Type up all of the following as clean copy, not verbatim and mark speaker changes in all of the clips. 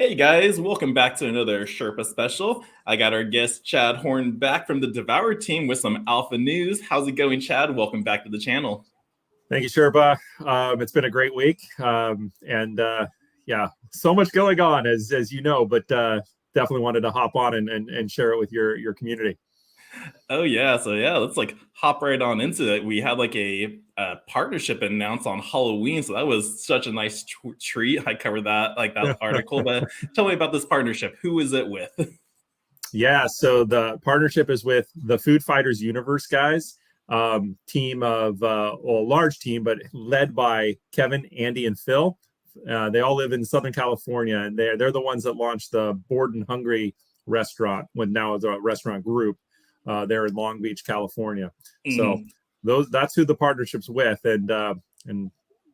Speaker 1: Hey guys, welcome back to another Sherpa special. I got our guest Chad Horn back from the Devour team with some alpha news. How's it going, Chad? Welcome back to the channel.
Speaker 2: Thank you, Sherpa. It's been a great week, yeah, so much going on as you know, but definitely wanted to hop on and share it with your community.
Speaker 1: Oh yeah, so let's hop right on into it. We had a partnership announced on Halloween, so that was such a nice treat. I covered that article, but tell me about this partnership. Who is it with?
Speaker 2: Yeah, so the partnership is with the Food Fighters Universe guys, team of a large team, but led by Kevin, Andy, and Phil. They all live in Southern California, and they're the ones that launched the Bored and Hungry restaurant, when now is a restaurant group. There in Long Beach, California. So that's who the partnership's with, and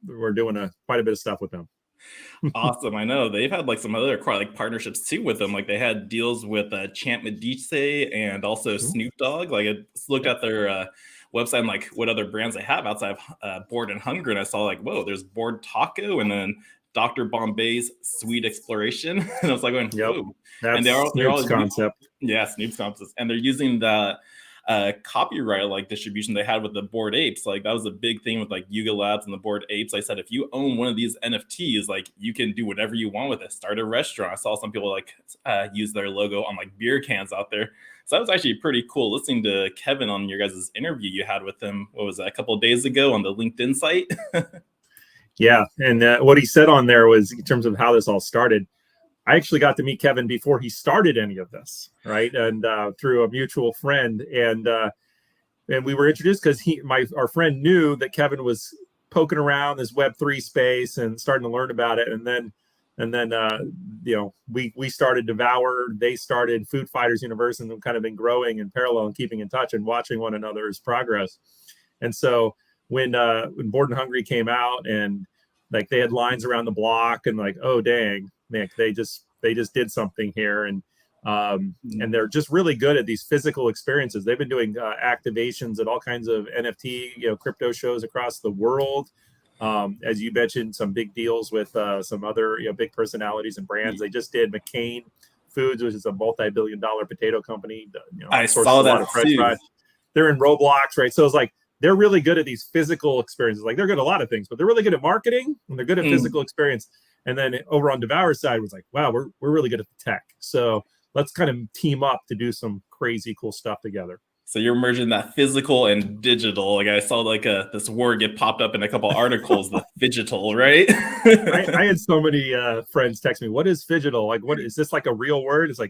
Speaker 2: we're doing quite a bit of stuff with them.
Speaker 1: Awesome. I know they've had some other partnerships too with them. Like they had deals with Champ Medici and also Snoop Dogg. Like I looked at their website and what other brands they have outside of Bored and Hungry, and I saw whoa, there's Bored Taco and then Dr. Bombay's Sweet Exploration. And I was like going, whoa.
Speaker 2: That's
Speaker 1: and they're all
Speaker 2: concept.
Speaker 1: Yeah, Snoop's concept. And they're using the copyright distribution they had with the Bored Apes. That was a big thing with Yuga Labs and the Bored Apes. I said, if you own one of these NFTs, you can do whatever you want with it. Start a restaurant. I saw some people use their logo on beer cans out there. So that was actually pretty cool listening to Kevin on your guys' interview you had with him. What was that, a couple of days ago on the LinkedIn site?
Speaker 2: Yeah, and what he said on there was, in terms of how this all started, I actually got to meet Kevin before he started any of this, right? And through a mutual friend, and we were introduced because our friend knew that Kevin was poking around this Web3 space and starting to learn about it, and then we started Devour, they started Food Fighters Universe, and we've kind of been growing in parallel and keeping in touch and watching one another's progress. And so when Bored and Hungry came out, and they had lines around the block, and oh dang, Nick, they just did something here, and they're just really good at these physical experiences. They've been doing activations at all kinds of NFT, crypto shows across the world. As you mentioned, some big deals with some other big personalities and brands. They just did McCain Foods, which is a multi-billion-dollar potato company.
Speaker 1: I saw that too.
Speaker 2: They're in Roblox, right? So it's they're really good at these physical experiences. They're good at a lot of things, but they're really good at marketing, and they're good at physical experience. And then over on Devour's side was wow, we're really good at the tech. So let's kind of team up to do some crazy cool stuff together.
Speaker 1: So you're merging that physical and digital. I saw this word get popped up in a couple articles, the phygital, right?
Speaker 2: I had so many friends text me, what is phygital? What is this, a real word? It's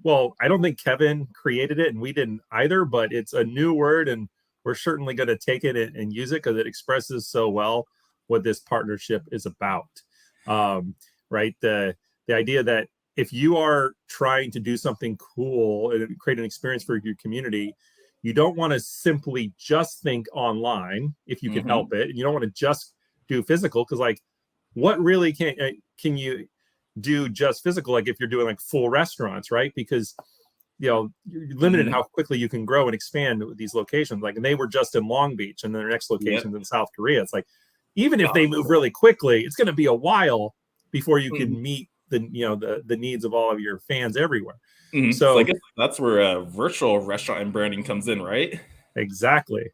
Speaker 2: well, I don't think Kevin created it, and we didn't either, but it's a new word, and we're certainly going to take it and use it because it expresses so well what this partnership is about. Right? The idea that if you are trying to do something cool and create an experience for your community, you don't want to simply just think online if you can help it, and you don't want to just do physical, because what really can you do just physical? If you're doing full restaurants, right? Because you're limited how quickly you can grow and expand with these locations. And they were just in Long Beach, and their next location's in South Korea. It's even if they move really quickly, it's going to be a while before you can meet the needs of all of your fans everywhere.
Speaker 1: So I guess that's where virtual restaurant and branding comes in, right?
Speaker 2: Exactly.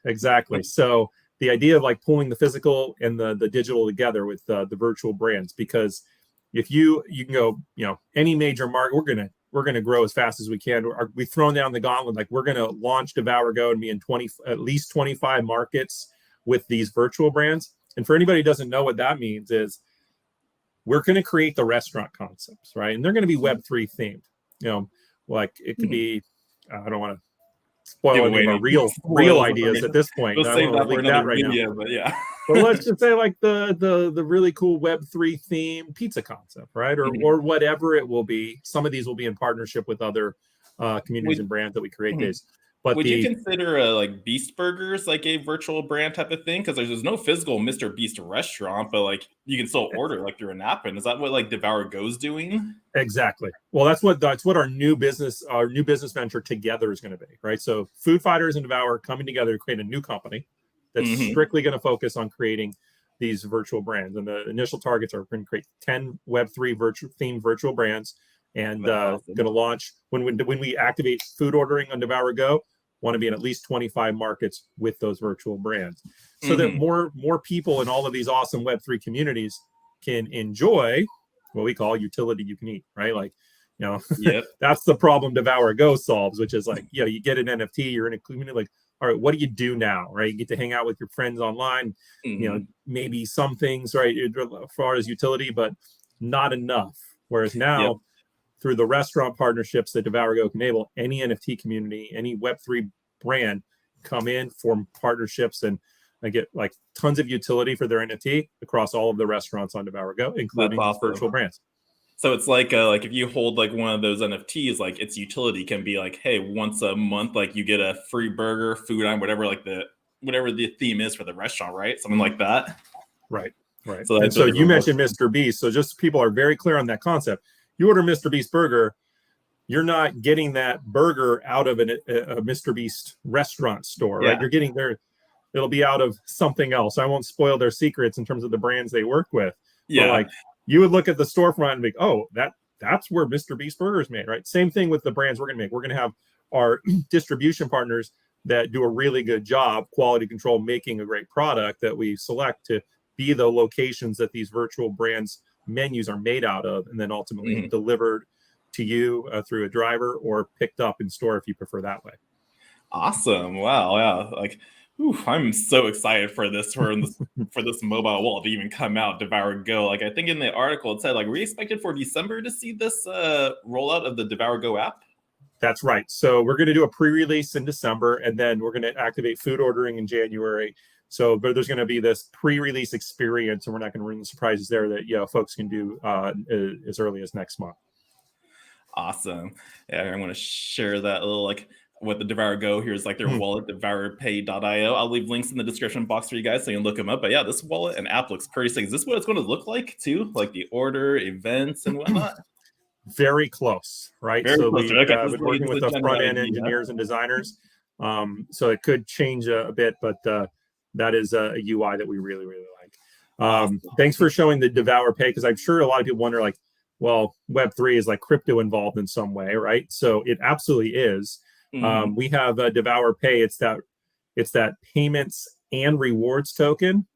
Speaker 2: So the idea of pulling the physical and the digital together with the virtual brands, because if you can go any major market, we're gonna grow as fast as we can. We've thrown down the gauntlet. We're gonna launch Devour Go and be in at least 25 markets with these virtual brands. And for anybody who doesn't know what that means, is we're going to create the restaurant concepts, right? And they're going to be Web3 themed. It could be, I don't want to spoil any of our real ideas at this point.
Speaker 1: We'll save that for another video, but yeah.
Speaker 2: But let's just say the really cool Web3 theme pizza concept, right? Or whatever it will be. Some of these will be in partnership with other communities and brands that we create these. But
Speaker 1: would you consider Beast Burgers a virtual brand type of thing? Because there's no physical Mr. Beast restaurant, but you can still order through an app. And is that what Devour Go's doing?
Speaker 2: Exactly. Well, that's what our new business venture together is going to be, right? So Food Fighters and Devour coming together to create a new company that's strictly going to focus on creating these virtual brands, and the initial targets are going to create 10 Web3 themed virtual brands, and going to launch when we activate food ordering on Devour Go. Want to be in at least 25 markets with those virtual brands, so that more people in all of these awesome Web3 communities can enjoy what we call utility you can eat, right? Like, that's the problem Devour Go solves, which is like, you get an NFT, you're in a community, like, all right, what do you do now, right? You get to hang out with your friends online, maybe some things, right, as far as utility, but not enough. Whereas now, through the restaurant partnerships that Devour Go can enable, any NFT community, any Web3 brand come in, form partnerships, and get like tons of utility for their NFT across all of the restaurants on Devour Go, including these virtual brands.
Speaker 1: So it's like if you hold like one of those NFTs, like its utility can be like, hey, once a month, like you get a free burger, food on whatever, like whatever the theme is for the restaurant, right? Something like that.
Speaker 2: Right.
Speaker 1: So
Speaker 2: you mentioned Mr. Beast. So just people are very clear on that concept. You order Mr. Beast burger, you're not getting that burger out of a Mr. Beast restaurant store, right? You're getting it'll be out of something else. I won't spoil their secrets in terms of the brands they work with. But like, you would look at the storefront and be, oh, that's where Mr. Beast burger is made, right? Same thing with the brands we're going to make. We're going to have our distribution partners that do a really good job, quality control, making a great product that we select to be the locations that these virtual brands menus are made out of, and then ultimately delivered to you through a driver or picked up in store if you prefer that way.
Speaker 1: Awesome. Wow. Yeah. Like, I'm so excited for this for this mobile wallet to even come out, Devour Go. Like, I think in the article it said, like, we expected for December to see this rollout of the Devour Go app.
Speaker 2: That's right. So we're going to do a pre-release in December, and then we're going to activate food ordering in January. So, but there's going to be this pre-release experience, and we're not going to ruin the surprises there that folks can do as early as next month.
Speaker 1: Awesome. Yeah, I'm going to share that little what the Devour Go. Here's like their wallet, devourpay.io. I'll leave links in the description box for you guys so you can look them up. But yeah, this wallet and app looks pretty sick. Is this what it's going to look like too? Like the order, events, and whatnot?
Speaker 2: Very close, right?
Speaker 1: Very close.
Speaker 2: We've been working with the front end engineers and designers. So it could change a bit, but that is a UI that we really, really like. Awesome. Thanks for showing the Devour Pay, because I'm sure a lot of people wonder, like, well, Web3 is like crypto involved in some way, right? So it absolutely is. We have a Devour Pay. It's that payments and rewards token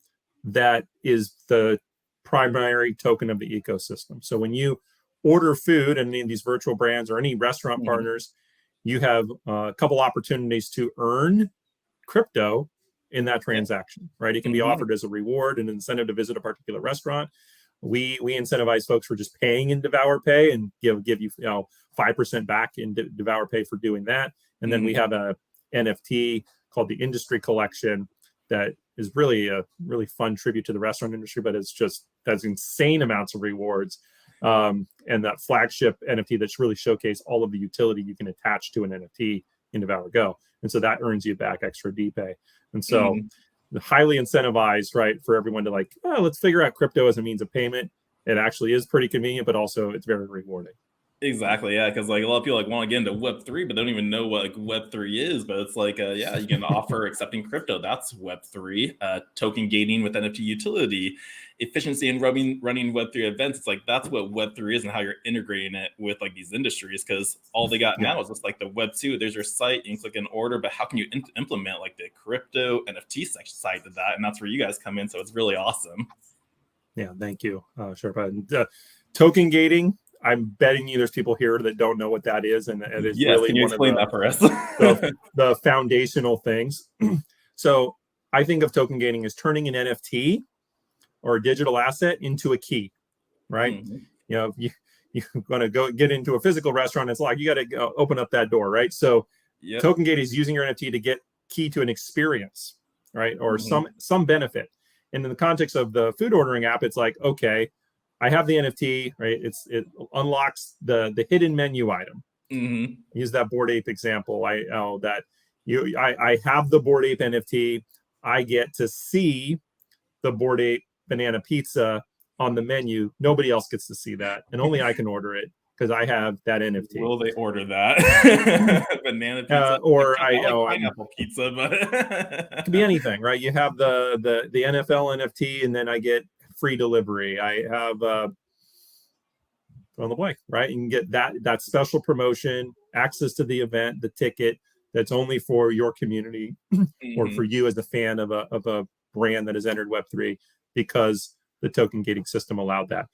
Speaker 2: that is the primary token of the ecosystem. So when you order food in any of these virtual brands or any restaurant partners, you have a couple opportunities to earn crypto in that transaction, right? It can be offered as a reward, an incentive to visit a particular restaurant. We incentivize folks for just paying in Devour Pay and give you 5% back in Devour Pay for doing that. And then we have a NFT called the Industry Collection that is really a really fun tribute to the restaurant industry, but it's just that's insane amounts of rewards. And that flagship NFT that's really showcase all of the utility you can attach to an NFT in Devour Go. And so that earns you back extra DPay. And so highly incentivized, right, for everyone to like, let's figure out crypto as a means of payment. It actually is pretty convenient, but also it's very rewarding.
Speaker 1: Exactly, yeah, because like a lot of people like want to get into Web3, but don't even know what like Web3 is. But it's like, you can offer accepting crypto. That's Web3. Token gating with NFT utility, efficiency in running Web3 events. It's like that's what Web3 is and how you're integrating it with like these industries. Because all they got now is just like the Web2. There's your site, you can click an order, but how can you implement like the crypto NFT side to that? And that's where you guys come in. So it's really awesome.
Speaker 2: Yeah, thank you, Sherpa. And, token gating. I'm betting you there's people here that don't know what that is, and it is really
Speaker 1: can you
Speaker 2: one
Speaker 1: explain
Speaker 2: of
Speaker 1: that for us?
Speaker 2: the foundational things. So I think of token gating as turning an NFT or a digital asset into a key, right? You're going to go get into a physical restaurant. It's like you got to open up that door, right? So token gating is using your NFT to get key to an experience, right, or some benefit. And in the context of the food ordering app, it's like, okay, I have the NFT, right? It unlocks the hidden menu item. Use that Bored Ape example. I have the Bored Ape NFT. I get to see the Bored Ape banana pizza on the menu. Nobody else gets to see that, and only I can order it. because I have that NFT.
Speaker 1: Will they order that? Banana pizza?
Speaker 2: Or
Speaker 1: I like pineapple pizza, but
Speaker 2: it could be anything, right? You have the NFL NFT, and then I get free delivery. I have on the blank, right? You can get that special promotion, access to the event, the ticket that's only for your community or for you as a fan of a brand that has entered Web3 because the token gating system allowed that.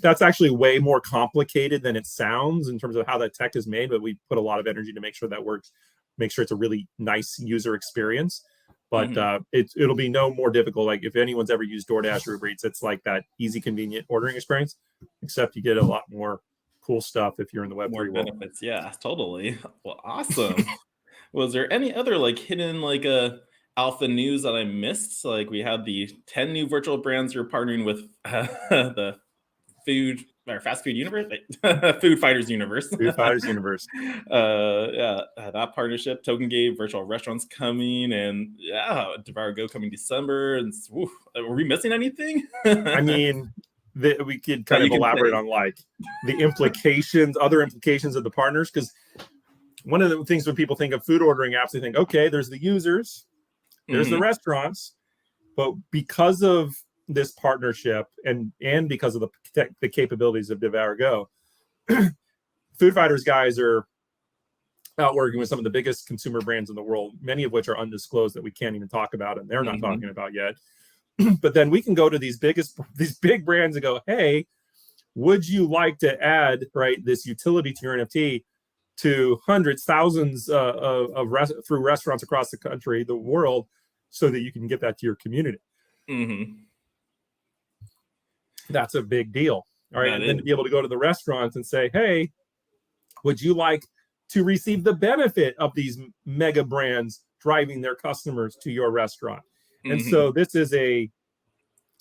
Speaker 2: That's actually way more complicated than it sounds in terms of how that tech is made, but we put a lot of energy to make sure that works, make sure it's a really nice user experience. But it'll be no more difficult. Like if anyone's ever used DoorDash or Uber Eats, it's like that easy, convenient ordering experience, except you get a lot more cool stuff if you're in the Web3 world.
Speaker 1: Benefits. Yeah, totally. Well, awesome. Was there any other like hidden like alpha news that I missed? Like we had the 10 new virtual brands you're partnering with the food or fast food universe, Food Fighters universe.
Speaker 2: Food Fighters universe.
Speaker 1: Yeah, that partnership, Token Gate, virtual restaurants coming, and yeah, Devour Go coming December. And were we missing anything?
Speaker 2: I mean, we could kind of elaborate on like the implications, other implications of the partners, because one of the things when people think of food ordering apps, they think, okay, there's the users, there's the restaurants, but because of this partnership and because of the capabilities of Devour Go, Food Fighters guys are out working with some of the biggest consumer brands in the world, many of which are undisclosed that we can't even talk about and they're not talking about yet. But then we can go to these big brands and go, hey, would you like to add this utility to your NFT to hundreds, thousands through restaurants across the country, the world, so that you can get that to your community? That's a big deal. All right. And then to be able to go to the restaurants and say, hey, would you like to receive the benefit of these mega brands driving their customers to your restaurant? And so this is a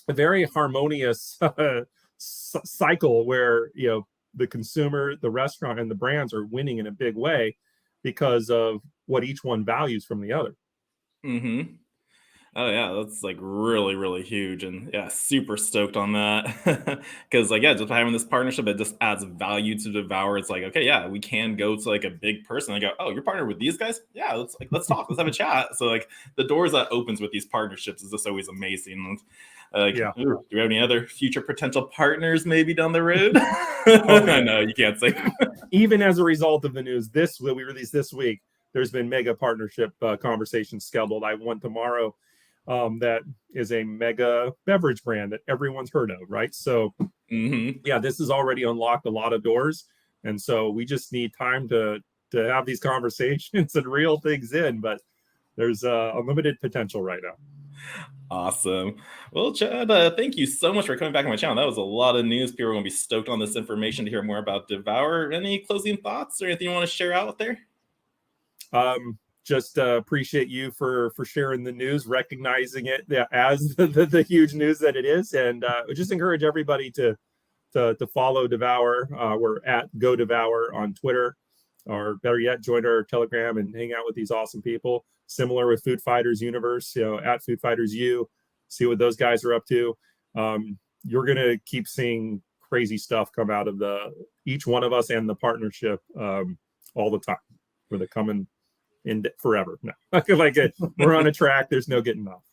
Speaker 2: very harmonious cycle where, the consumer, the restaurant, and the brands are winning in a big way because of what each one values from the other.
Speaker 1: Oh yeah, that's like really, really huge, and yeah, super stoked on that. Because like just having this partnership, it just adds value to Devour. It's like, okay, yeah, we can go to like a big person and go, oh, you're partnered with these guys? Yeah, let's talk, let's have a chat. So like the doors that opens with these partnerships is just always amazing. Do we have any other future potential partners maybe down the road? I know you can't say.
Speaker 2: Even as a result of the news that we released this week, there's been mega partnership conversations scheduled. I have one tomorrow. That is a mega beverage brand that everyone's heard of, right? So, yeah, this has already unlocked a lot of doors, and so we just need time to have these conversations and reel things in. But there's unlimited potential right now.
Speaker 1: Awesome. Well, Chad, thank you so much for coming back on my channel. That was a lot of news. People are going to be stoked on this information to hear more about Devour. Any closing thoughts or anything you want to share out there?
Speaker 2: Just appreciate you for sharing the news, recognizing it as the huge news that it is, and just encourage everybody to follow Devour. We're at GoDevour on Twitter, or better yet, join our Telegram and hang out with these awesome people. Similar with Food Fighters Universe, at Food Fighters U, see what those guys are up to. You're gonna keep seeing crazy stuff come out of each one of us and the partnership all the time. Where they're coming in forever. No, we're on a track. There's no getting off.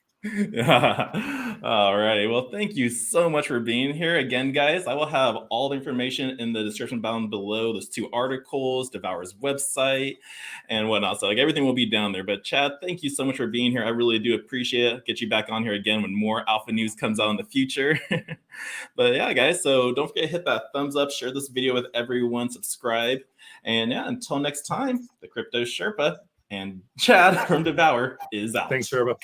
Speaker 1: All right. Well, thank you so much for being here again, guys. I will have all the information in the description down below. There's 2 articles, Devour's website, and whatnot. So everything will be down there. But Chad, thank you so much for being here. I really do appreciate it. Get you back on here again when more alpha news comes out in the future. But yeah, guys. So don't forget to hit that thumbs up, share this video with everyone, subscribe, and yeah, until next time, the Crypto Sherpa and Chad from Devour is out.
Speaker 2: Thanks, Sherpa.